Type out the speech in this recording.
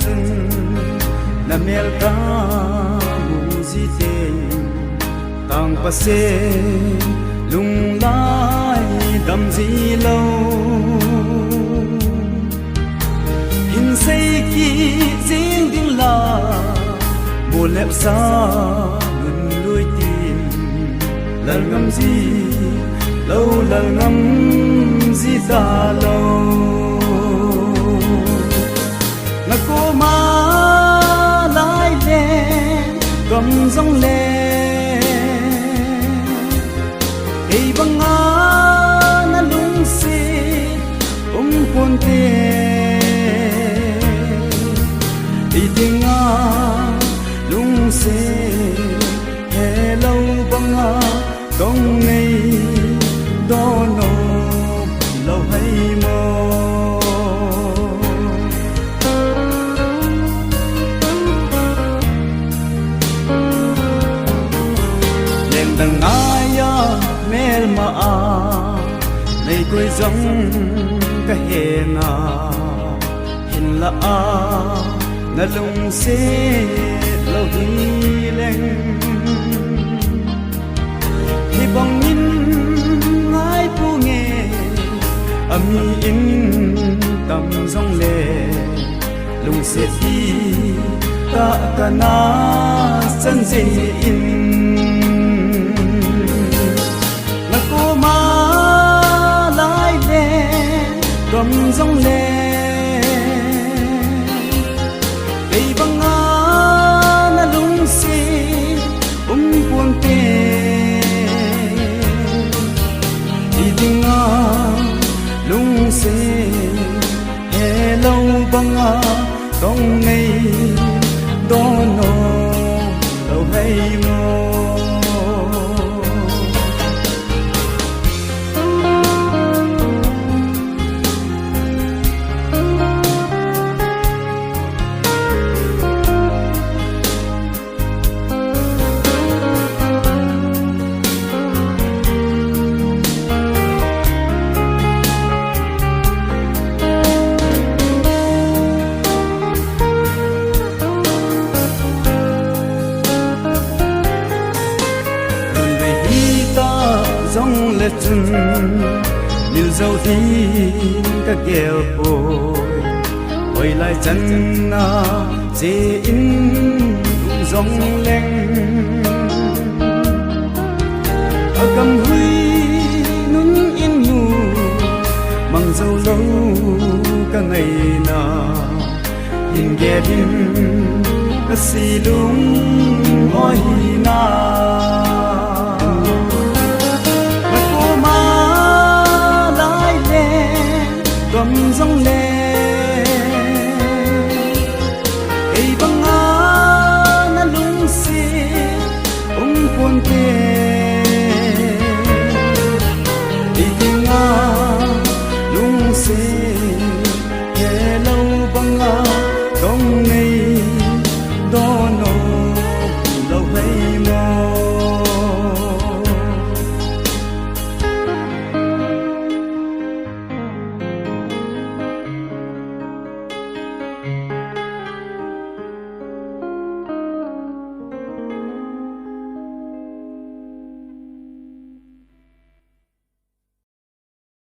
chun na mel ka mu ji te tang pa se lung lai dam ji lo in sei ki jing ding la mo lep sa ngun lui tin lal ngam ji lâu lal ngam ji da lo na ko ma lai le gom dong le ei banga na lung si pon te ei dinga lung se hello banga dong nei do no lo hay mo len dang aya mel ma a nei koi giống ka he na hin la a na lung se lo hi leng hi bang in ngai pu nghe ami in tam dong le lung se hi ta kana san se in na ko ma lai le gom dong le ei banga na lung se pon te dinga lung se hello banga dong nei do no lo hay mo dòng lệ chun liu dâu thi các kèo bồi hồi lại chân na dễ in dòng leng ở cầm huy nun in mù mang dâu lâu cả ngày na in ghé đêm các xì lung oi na gom dong le ei banga na lung si pon te ei dinga lung se